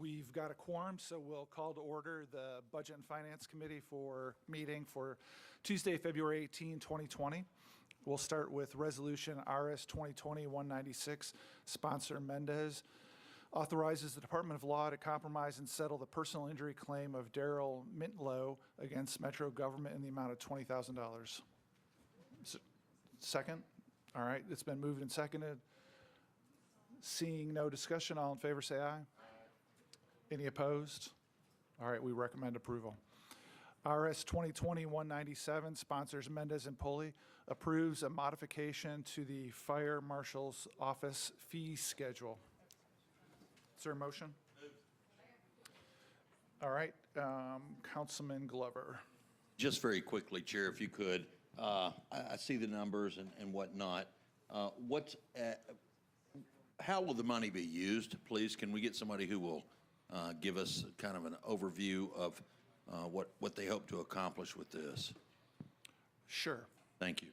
We've got a quorum, so we'll call to order the Budget and Finance Committee for meeting for Tuesday, February 18, 2020. We'll start with Resolution RS 2020-196, sponsor Mendez. Authorizes the Department of Law to compromise and settle the personal injury claim of Daryl Mintlow against Metro government in the amount of $20,000. Second? All right, it's been moved and seconded. Seeing no discussion, all in favor say aye. Any opposed? All right, we recommend approval. RS 2020-197, sponsors Mendez and Pulley, approves a modification to the Fire Marshal's Office fee schedule. Is there a motion? All right, Councilman Glover. Just very quickly, Chair, if you could, I see the numbers and whatnot. How will the money be used, please? Can we get somebody who will give us kind of an overview of what they hope to accomplish with this? Sure. Thank you.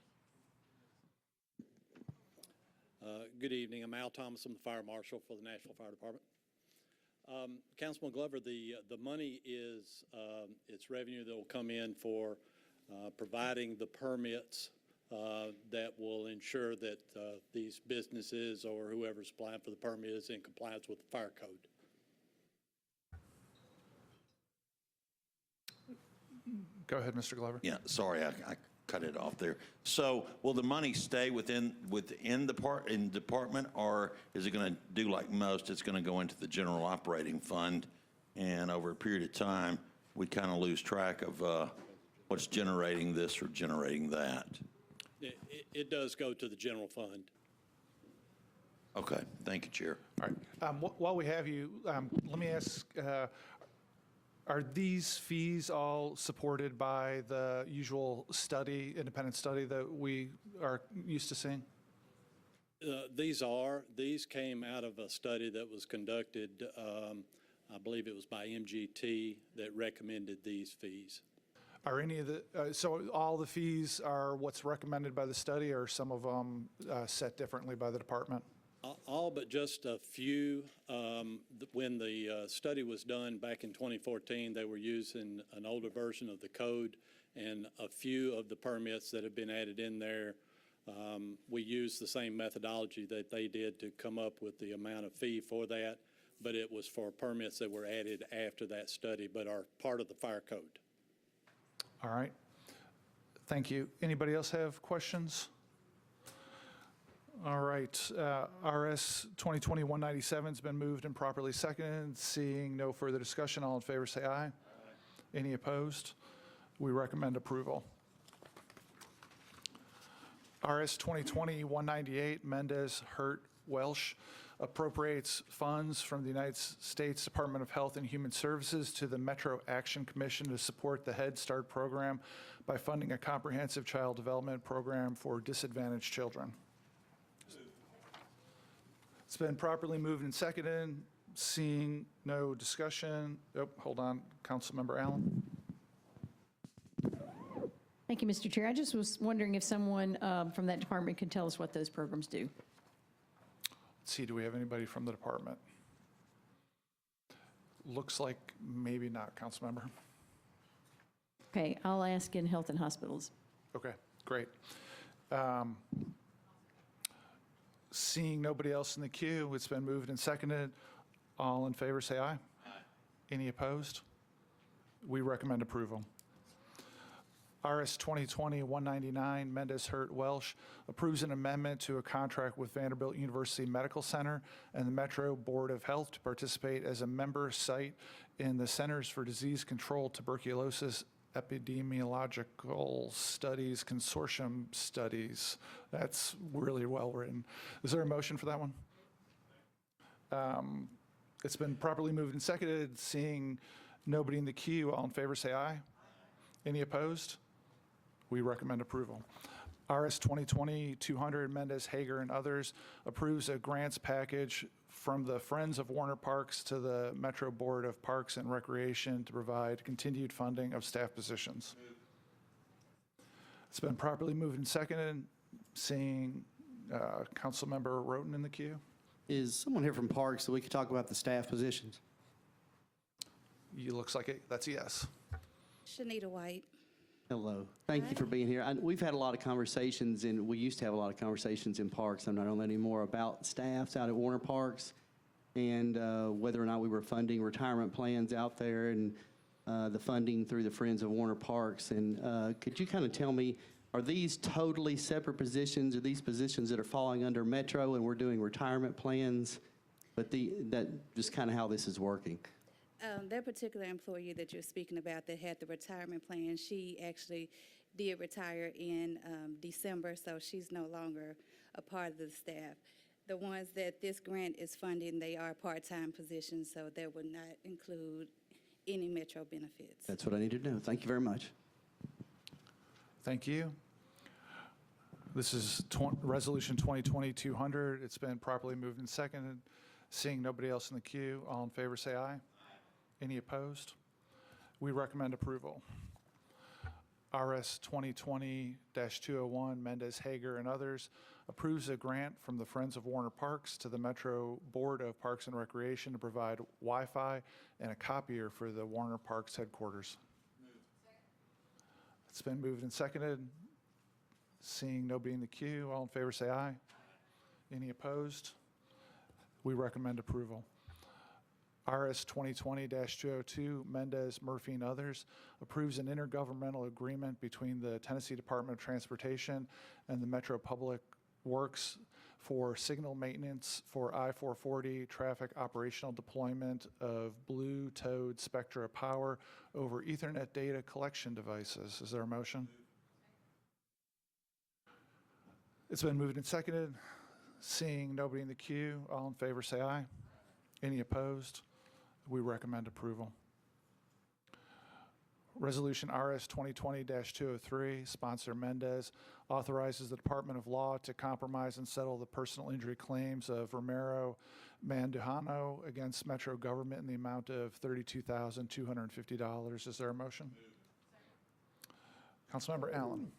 Good evening. I'm Al Thomas. I'm the Fire Marshal for the Nashville Fire Department. Councilman Glover, the money is it's revenue that will come in for providing the permits that will ensure that these businesses or whoever's applying for the permit is in compliance with the fire code. Go ahead, Mr. Glover. Yeah, sorry, I cut it off there. So will the money stay within the department, or is it going to do like most? It's going to go into the general operating fund, and over a period of time, we kind of lose track of what's generating this or generating that. It does go to the general fund. Okay, thank you, Chair. All right. While we have you, let me ask, are these fees all supported by the usual study, independent study that we are used to seeing? These came out of a study that was conducted, I believe it was by MGT that recommended these fees. Are any of the, so all the fees are what's recommended by the study, or some of them set differently by the department? All but just a few. When the study was done back in 2014, they were using an older version of the code, and a few of the permits that have been added in there, we used the same methodology that they did to come up with the amount of fee for that, but it was for permits that were added after that study but are part of the fire code. All right. Thank you. Anybody else have questions? All right, RS 2020-197 has been moved and properly seconded. Seeing no further discussion, all in favor say aye. Aye. Any opposed? We recommend approval. RS 2020-198, Mendez, Hurt, Welsh, appropriates funds from the United States Department of Health and Human Services to the Metro Action Commission to support the Head Start program by funding a comprehensive child development program for disadvantaged children. It's been properly moved and seconded. Seeing no discussion. Oh, hold on, Councilmember Allen. Thank you, Mr. Chair. I just was wondering if someone from that department could tell us what those programs do. Let's see, do we have anybody from the department? Looks like maybe not, Councilmember. Okay, I'll ask in Health and Hospitals. Okay, great. Seeing nobody else in the queue, it's been moved and seconded. All in favor say aye. Aye. Any opposed? We recommend approval. RS 2020-199, Mendez, Hurt, Welsh, approves an amendment to a contract with Vanderbilt University Medical Center and the Metro Board of Health to participate as a member site in the Centers for Disease Control, Tuberculosis, Epidemiological Studies Consortium Studies. That's really well written. Is there a motion for that one? It's been properly moved and seconded. Seeing nobody in the queue, all in favor say aye. Any opposed? We recommend approval. RS 2020-200, Mendez, Hager, and others, approves a grants package from the Friends of Warner Parks to the Metro Board of Parks and Recreation to provide continued funding of staff positions. It's been properly moved and seconded. Seeing Councilmember Roten in the queue. Is someone here from Parks so we could talk about the staff positions? You looks like that's a yes. Shanita White. Hello. Thank you for being here. We've had a lot of conversations, and we used to have a lot of conversations in parks. I'm not on that anymore about staffs out at Warner Parks and whether or not we were funding retirement plans out there and the funding through the Friends of Warner Parks. And could you kind of tell me, are these totally separate positions? Are these positions that are falling under Metro and we're doing retirement plans? But that just kind of how this is working. That particular employee that you're speaking about that had the retirement plan, she actually did retire in December, so she's no longer a part of the staff. The ones that this grant is funding, they are part-time positions, so that would not include any Metro benefits. That's what I need to know. Thank you very much. Thank you. This is Resolution 2020-200. It's been properly moved and seconded. Seeing nobody else in the queue, all in favor say aye. Any opposed? We recommend approval. RS 2020-201, Mendez, Hager, and others, approves a grant from the Friends of Warner Parks to the Metro Board of Parks and Recreation to provide Wi-Fi and a copier for the Warner Parks headquarters. It's been moved and seconded. Seeing nobody in the queue, all in favor say aye. Any opposed? We recommend approval. RS 2020-202, Mendez, Murphy, and others, approves an intergovernmental agreement between the Tennessee Department of Transportation and the Metro Public Works for signal maintenance for I-440 traffic operational deployment of Blue Toad Spectra power over Ethernet data collection devices. Is there a motion? It's been moved and seconded. Seeing nobody in the queue, all in favor say aye. Any opposed? We recommend approval. Resolution RS 2020-203, sponsor Mendez, authorizes the Department of Law to compromise and settle the personal injury claims of Romero Mandujano against Metro government in the amount of $32,250. Is there a motion? Councilmember Allen.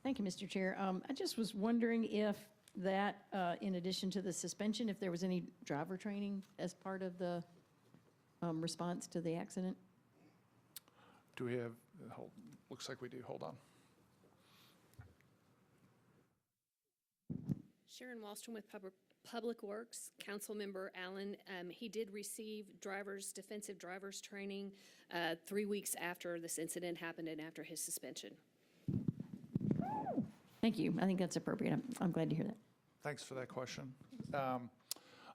Thank you, Mr. Chair. I just was wondering if that, in addition to the suspension, if there was any driver training as part of the response to the accident? Do we have, looks like we do, hold on. Sharon Wallstrom with Public Works. Councilmember Allen, he did receive defensive driver's training 3 weeks after this incident happened and after his suspension. Thank you. I think that's appropriate. I'm glad to hear that. Thanks for that question. All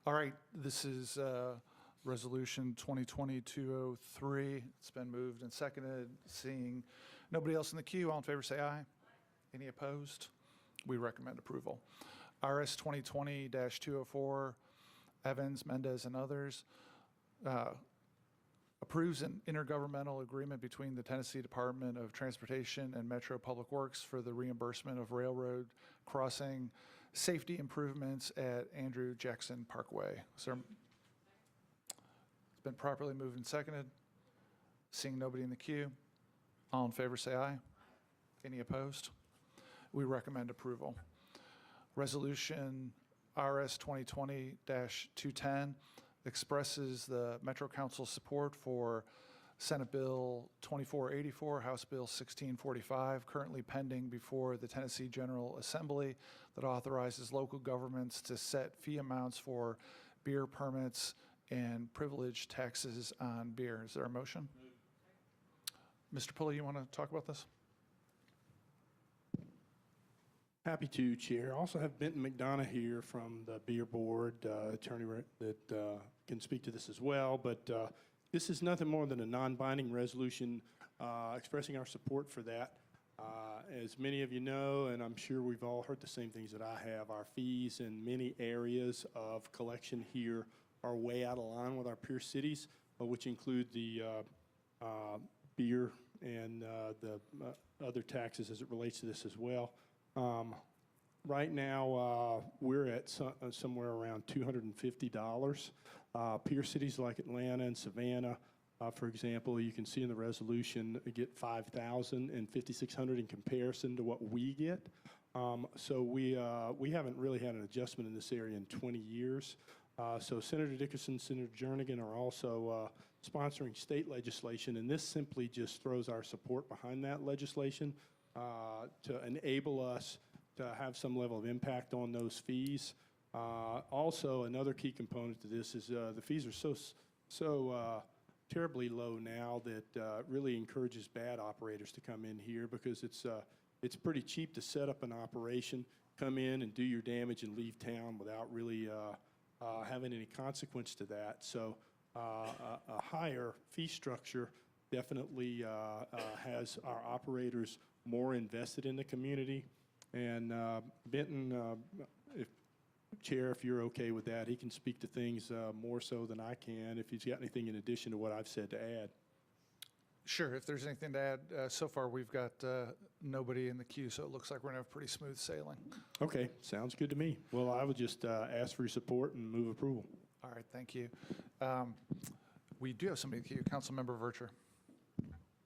right, this is Resolution 2020-203. It's been moved and seconded. Seeing nobody else in the queue, all in favor say aye. Any opposed? We recommend approval. RS 2020-204, Evans, Mendez, and others, approves an intergovernmental agreement between the Tennessee Department of Transportation and Metro Public Works for the reimbursement of railroad crossing safety improvements at Andrew Jackson Parkway. Sir, it's been properly moved and seconded. Seeing nobody in the queue, all in favor say aye. Any opposed? We recommend approval. Resolution RS 2020-210 expresses the Metro Council's support for Senate Bill 2484, House Bill 1645, currently pending before the Tennessee General Assembly, that authorizes local governments to set fee amounts for beer permits and privilege taxes on beer. Is there a motion? Mr. Pulley, you want to talk about this? Happy to, Chair. I also have Benton McDonough here from the Beer Board, attorney that can speak to this as well. But this is nothing more than a non-binding resolution expressing our support for that. As many of you know, and I'm sure we've all heard the same things that I have, our fees in many areas of collection here are way out of line with our peer cities, which include the beer and the other taxes as it relates to this as well. Right now, we're at somewhere around $250. Peer cities like Atlanta and Savannah, for example, you can see in the resolution, get $5,000 and $5,600 in comparison to what we get. So we haven't really had an adjustment in this area in 20 years. So Senator Dickerson, Senator Jernigan are also sponsoring state legislation, and this simply just throws our support behind that legislation to enable us to have some level of impact on those fees. Also, another key component to this is the fees are so terribly low now that really encourages bad operators to come in here, because it's pretty cheap to set up an operation, come in and do your damage and leave town without really having any consequence to that. So a higher fee structure definitely has our operators more invested in the community. And Benton, Chair, if you're okay with that, he can speak to things more so than I can, if he's got anything in addition to what I've said to add. Sure, if there's anything to add, so far we've got nobody in the queue, so it looks like we're going to have pretty smooth sailing. Okay, sounds good to me. Well, I would just ask for your support and move approval. All right, thank you. We do have somebody in the queue, Councilmember Vercher.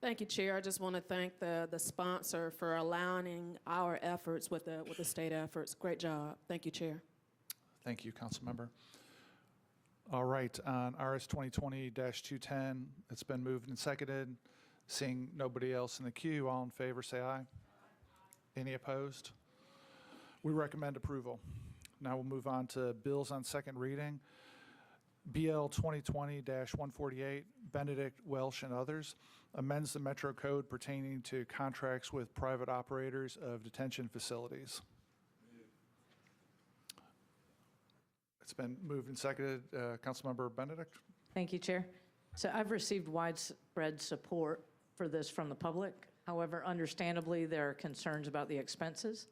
Thank you, Chair. I just want to thank the sponsor for aligning our efforts with the state efforts. Great job. Thank you, Chair. Thank you, Councilmember. All right, on RS 2020-210, it's been moved and seconded. Seeing nobody else in the queue, all in favor, say aye. Any opposed? We recommend approval. Now we'll move on to bills on second reading. BL 2020-148, Benedict, Welsh, and others, amends the Metro Code pertaining to contracts with private operators of detention facilities. It's been moved and seconded. Councilmember Benedict? Thank you, Chair. So I've received widespread support for this from the public. However, understandably, there are concerns about the expenses.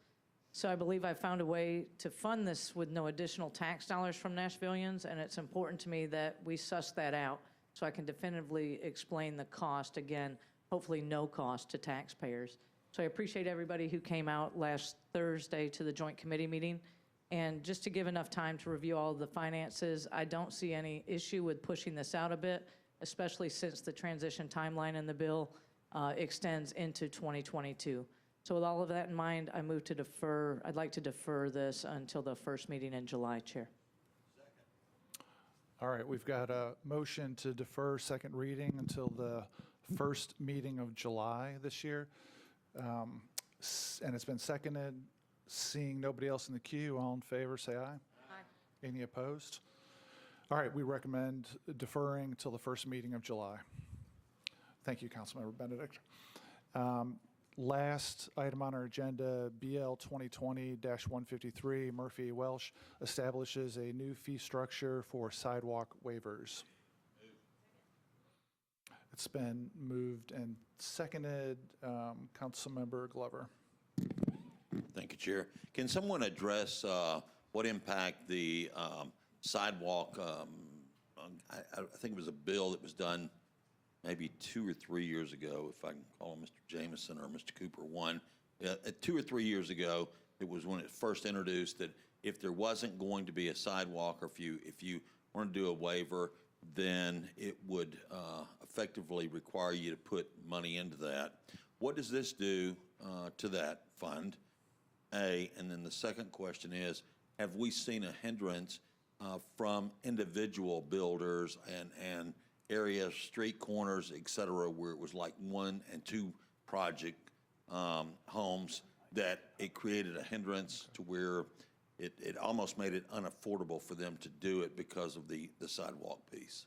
So I believe I found a way to fund this with no additional tax dollars from Nashvillians, and it's important to me that we suss that out so I can definitively explain the cost, again, hopefully no cost to taxpayers. So I appreciate everybody who came out last Thursday to the joint committee meeting. And just to give enough time to review all of the finances, I don't see any issue with pushing this out a bit, especially since the transition timeline in the bill extends into 2022. So with all of that in mind, I move to defer. I'd like to defer this until the first meeting in July, Chair. All right, we've got a motion to defer second reading until the first meeting of July this year. And it's been seconded. Seeing nobody else in the queue, all in favor, say aye. Aye. Any opposed? All right, we recommend deferring till the first meeting of July. Thank you, Councilmember Benedict. Last item on our agenda, BL 2020-153, Murphy Welsh establishes a new fee structure for sidewalk waivers. It's been moved and seconded. Councilmember Glover. Thank you, Chair. Can someone address what impact the sidewalk, I think it was a bill that was done maybe 2 or 3 years ago, if I can call him Mr. Jameson or Mr. Cooper one. 2 or 3 years ago, it was when it first introduced that if there wasn't going to be a sidewalk, or if you wanted to do a waiver, then it would effectively require you to put money into that. What does this do to that fund? And then the second question is, have we seen a hindrance from individual builders and areas, street corners, et cetera, where it was like 1 and 2 project homes, that it created a hindrance to where it almost made it unaffordable for them to do it because of the sidewalk piece?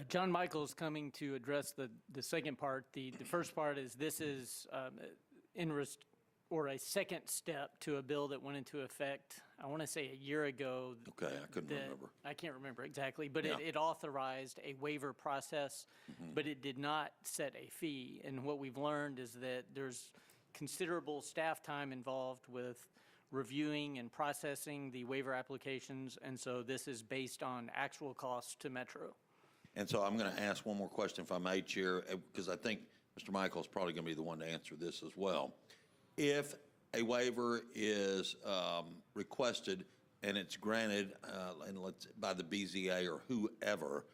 John Michael is coming to address the second part. The first part is this is a second step to a bill that went into effect, I want to say a year ago. Okay, I couldn't remember. I can't remember exactly, but Yeah. it authorized a waiver process, but it did not set a fee. And what we've learned is that there's considerable staff time involved with reviewing and processing the waiver applications, and so this is based on actual costs to Metro. And so I'm going to ask one more question, if I may, Chair, because I think Mr. Michael is probably going to be the one to answer this as well. If a waiver is requested and it's granted by the BZA or whoever,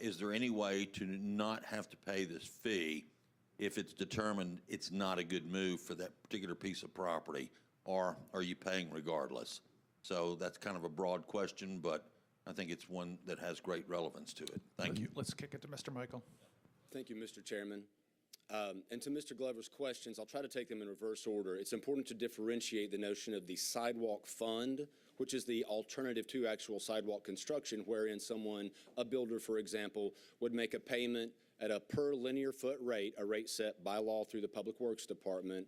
is there any way to not have to pay this fee if it's determined it's not a good move for that particular piece of property, or are you paying regardless? So that's kind of a broad question, but I think it's one that has great relevance to it. Thank you. Let's kick it to Mr. Michael. Thank you, Mr. Chairman. And to Mr. Glover's questions, I'll try to take them in reverse order. It's important to differentiate the notion of the sidewalk fund, which is the alternative to actual sidewalk construction, wherein someone, a builder, for example, would make a payment at a per linear foot rate, a rate set by law through the Public Works Department,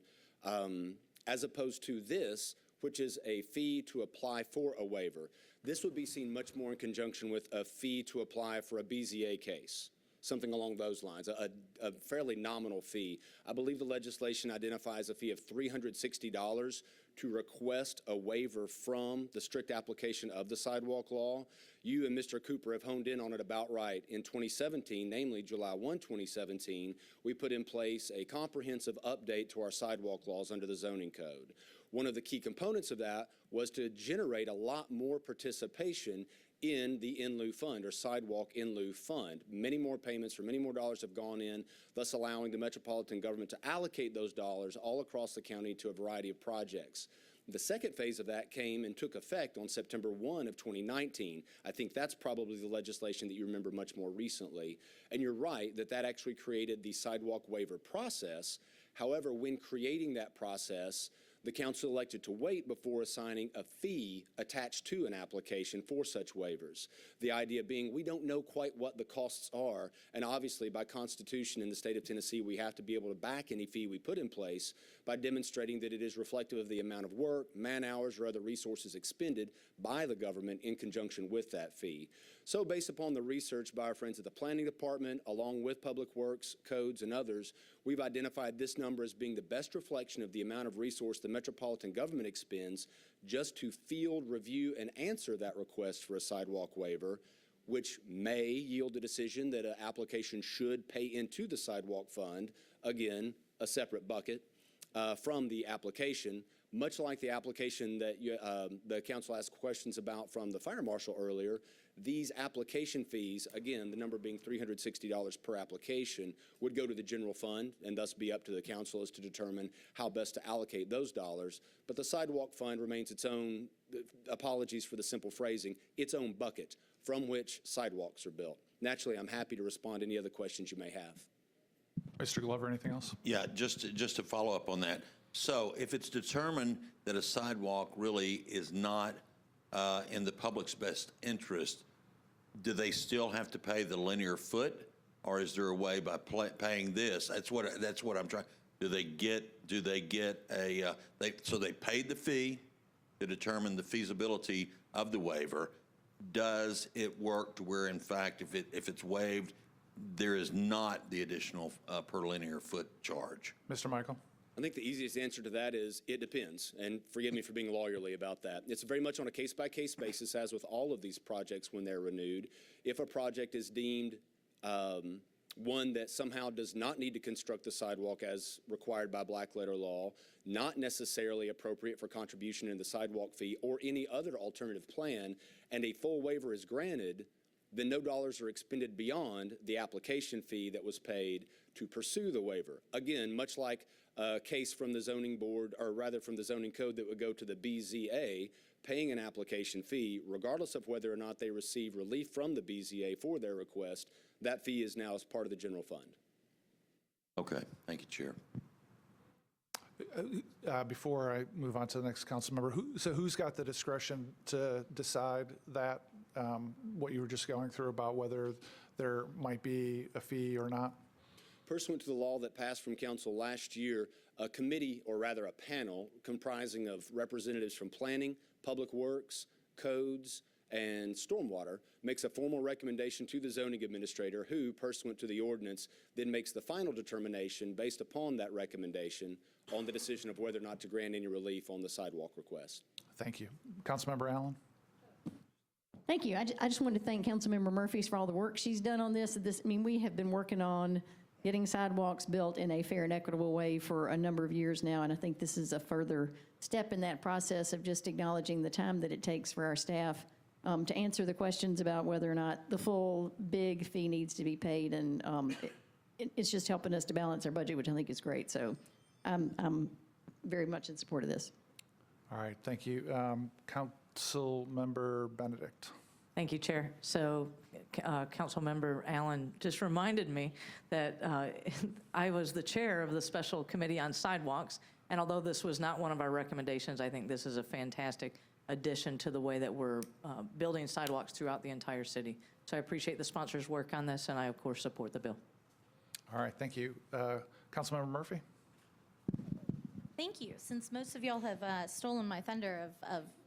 as opposed to this, which is a fee to apply for a waiver. This would be seen much more in conjunction with a fee to apply for a BZA case, something along those lines, a fairly nominal fee. I believe the legislation identifies a fee of $360 to request a waiver from the strict application of the sidewalk law. You and Mr. Cooper have honed in on it about right. In 2017, namely July 1, 2017, we put in place a comprehensive update to our sidewalk laws under the zoning code. One of the key components of that was to generate a lot more participation in the in lieu fund, or sidewalk in lieu fund. Many more payments for many more dollars have gone in, thus allowing the metropolitan government to allocate those dollars all across the county to a variety of projects. The second phase of that came and took effect on September 1 of 2019. I think that's probably the legislation that you remember much more recently. And you're right that that actually created the sidewalk waiver process. However, when creating that process, the council elected to wait before assigning a fee attached to an application for such waivers. The idea being we don't know quite what the costs are, and obviously by Constitution in the state of Tennessee, we have to be able to back any fee we put in place by demonstrating that it is reflective of the amount of work, man hours, or other resources expended by the government in conjunction with that fee. So based upon the research by our friends at the Planning Department, along with Public Works, Codes, and others, we've identified this number as being the best reflection of the amount of resource the metropolitan government expends just to field, review, and answer that request for a sidewalk waiver, which may yield a decision that an application should pay into the sidewalk fund, again, a separate bucket from the application, much like the application that the council asked questions about from the fire marshal earlier. These application fees, again, the number being $360 per application, would go to the general fund and thus be up to the council as to determine how best to allocate those dollars. But the sidewalk fund remains its own, apologies for the simple phrasing, its own bucket from which sidewalks are built. Naturally, I'm happy to respond to any other questions you may have. Mr. Glover, anything else? Yeah, just to follow up on that. So if it's determined that a sidewalk really is not in the public's best interest, do they still have to pay the linear foot, or is there a way by paying this? That's what I'm trying. Do they get a so they paid the fee to determine the feasibility of the waiver? Does it work to where, in fact, if it's waived, there is not the additional per linear foot charge? Mr. Michael? I think the easiest answer to that is it depends, and forgive me for being lawyerly about that. It's very much on a case-by-case basis, as with all of these projects when they're renewed. If a project is deemed one that somehow does not need to construct the sidewalk as required by black letter law, not necessarily appropriate for contribution in the sidewalk fee or any other alternative plan, and a full waiver is granted, then no dollars are expended beyond the application fee that was paid to pursue the waiver. Again, much like a case from the zoning board, or rather from the zoning code that would go to the BZA, paying an application fee, regardless of whether or not they receive relief from the BZA for their request, that fee is now as part of the general fund. Okay, thank you, Chair. Before I move on to the next council member, who's got the discretion to decide that, what you were just going through about whether there might be a fee or not? Pursuant to the law that passed from council last year, a committee, or rather a panel, comprising of representatives from planning, public works, codes, and stormwater, makes a formal recommendation to the zoning administrator, who, pursuant to the ordinance, then makes the final determination based upon that recommendation on the decision of whether or not to grant any relief on the sidewalk request. Thank you. Councilmember Allen? Thank you. I just wanted to thank Councilmember Murphy for all the work she's done on this. I mean, we have been working on getting sidewalks built in a fair and equitable way for a number of years now, and I think this is a further step in that process of just acknowledging the time that it takes for our staff to answer the questions about whether or not the full big fee needs to be paid, and it's just helping us to balance our budget, which I think is great. So I'm very much in support of this. All right, thank you. Councilmember Benedict. Thank you, Chair. So, Councilmember Allen just reminded me that I was the chair of the Special Committee on Sidewalks, and although this was not one of our recommendations, I think this is a fantastic addition to the way that we're building sidewalks throughout the entire city. So I appreciate the sponsors' work on this, and I, of course, support the bill. All right, thank you. Councilmember Murphy? Thank you. Since most of y'all have stolen my thunder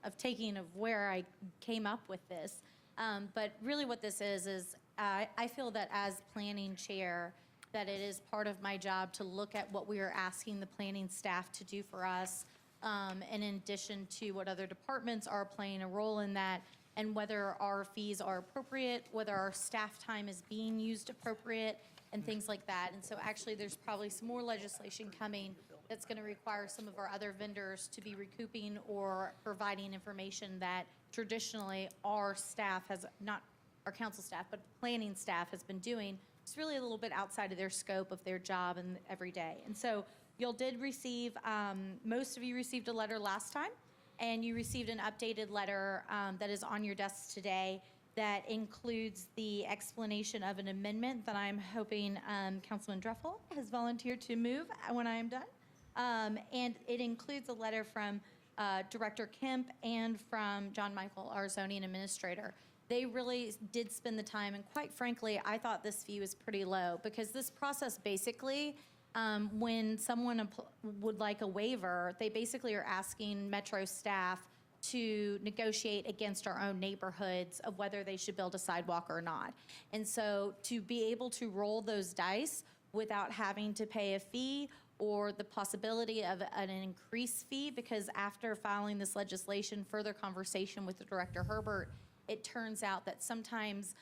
of taking of where I came up with this, but really what this is I feel that as planning chair, that it is part of my job to look at what we are asking the planning staff to do for us, and in addition to what other departments are playing a role in that, and whether our fees are appropriate, whether our staff time is being used appropriate, and things like that. And so actually, there's probably some more legislation coming that's going to require some of our other vendors to be recouping or providing information that traditionally our staff has, not our council staff, but planning staff has been doing. It's really a little bit outside of their scope of their job and every day. And so y'all did receive, most of you received a letter last time, and you received an updated letter that is on your desks today that includes the explanation of an amendment that I'm hoping Councilman Dreffel has volunteered to move when I am done. And it includes a letter from Director Kemp and from John Michael, our zoning administrator. They really did spend the time, and quite frankly, I thought this fee was pretty low, because this process basically, when someone would like a waiver, they basically are asking Metro staff to negotiate against our own neighborhoods of whether they should build a sidewalk or not. And so to be able to roll those dice without having to pay a fee or the possibility of an increased fee, because after filing this legislation, further conversation with the Director Herbert, it turns out that sometimes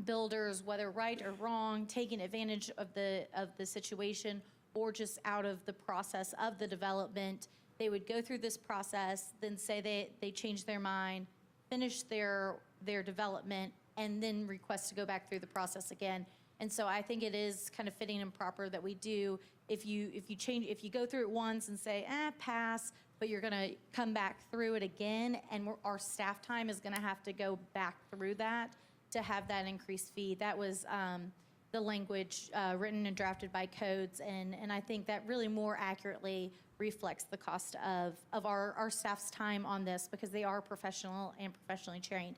builders, whether right or wrong, taking advantage of the situation or just out of the process of the development, they would go through this process, then say they changed their mind, finish their development, and then request to go back through the process again. And so I think it is kind of fitting and proper that we do, if you go through it once and say, pass, but you're gonna come back through it again, and our staff time is gonna have to go back through that to have that increased fee. That was the language written and drafted by codes, and I think that really more accurately reflects the cost of our staff's time on this, because they are professional and professionally trained.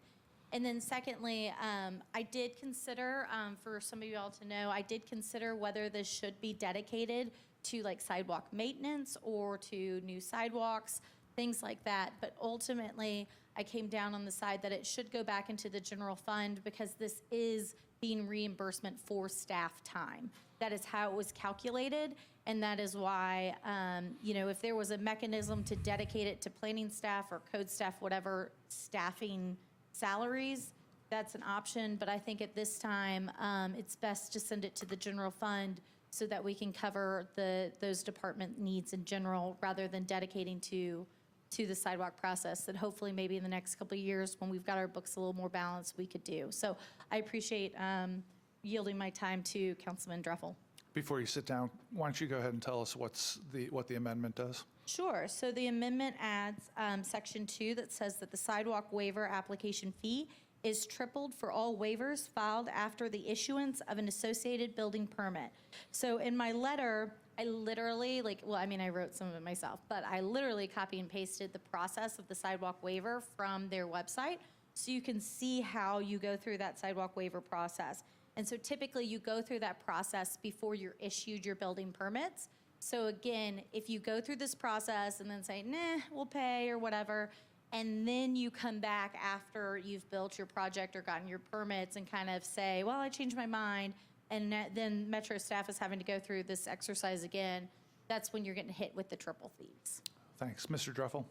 And then secondly, I did consider, for some of you all to know, I did consider whether this should be dedicated to like sidewalk maintenance or to new sidewalks, things like that. But ultimately, I came down on the side that it should go back into the general fund, because this is being reimbursement for staff time. That is how it was calculated, and that is why, if there was a mechanism to dedicate it to planning staff or code staff, whatever staffing salaries, that's an option. But I think at this time, it's best to send it to the general fund so that we can cover those department needs in general, rather than dedicating to the sidewalk process that hopefully maybe in the next couple of years, when we've got our books a little more balanced, we could do. So I appreciate yielding my time to Councilman Dreffel. Before you sit down, why don't you go ahead and tell us what the amendment does? Sure. So the amendment adds Section 2 that says that the sidewalk waiver application fee is tripled for all waivers filed after the issuance of an associated building permit. So in my letter, I literally, I wrote some of it myself, but I literally copy and pasted the process of the sidewalk waiver from their website, so you can see how you go through that sidewalk waiver process. And so typically you go through that process before you're issued your building permits. So again, if you go through this process and then say, nah, we'll pay or whatever, and then you come back after you've built your project or gotten your permits and kind of say, well, I changed my mind, and then Metro staff is having to go through this exercise again, that's when you're getting hit with the triple fees. Thanks. Mr. Dreffel?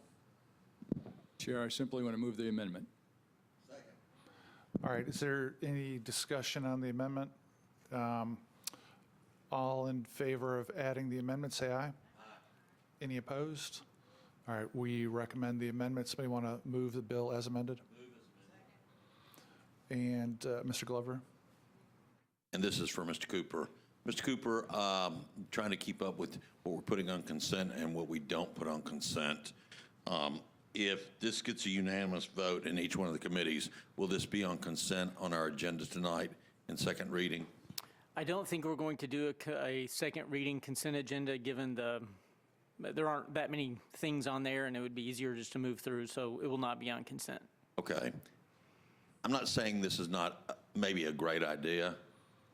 Chair, I simply want to move the amendment. All right, is there any discussion on the amendment? All in favor of adding the amendment, say aye. Aye. Any opposed? All right, we recommend the amendment. Somebody want to move the bill as amended? Move as amended. And Mr. Glover? And this is for Mr. Cooper. Mr. Cooper, trying to keep up with what we're putting on consent and what we don't put on consent. if this gets a unanimous vote in each one of the committees, will this be on consent on our agenda tonight in second reading? I don't think we're going to do a second reading consent agenda, given there aren't that many things on there, and it would be easier just to move through, so it will not be on consent. Okay. I'm not saying this is not maybe a great idea.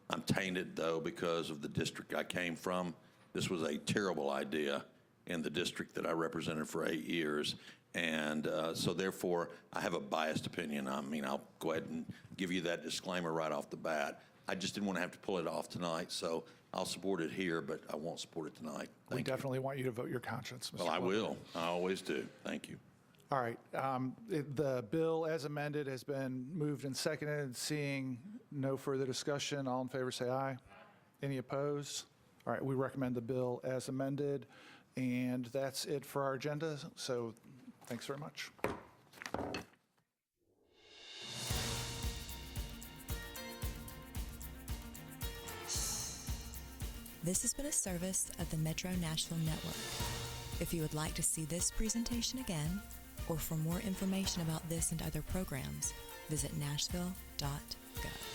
I'm tainted, though, because of the district I came from. This was a terrible idea in the district that I represented for 8 years. And so therefore, I have a biased opinion. I mean, I'll go ahead and give you that disclaimer right off the bat. I just didn't want to have to pull it off tonight, so I'll support it here, but I won't support it tonight. We Thank you. definitely want you to vote your conscience, Mr. Well, I Glover. will. I always do. Thank you. All right. The bill as amended has been moved and seconded. Seeing no further discussion, all in favor say aye. Any opposed? All right, we recommend the bill as amended, and that's it for our agenda, so thanks very much. This has been a service of the Metro Nashville Network. If you would like to see this presentation again, or for more information about this and other programs, visit nashville.gov.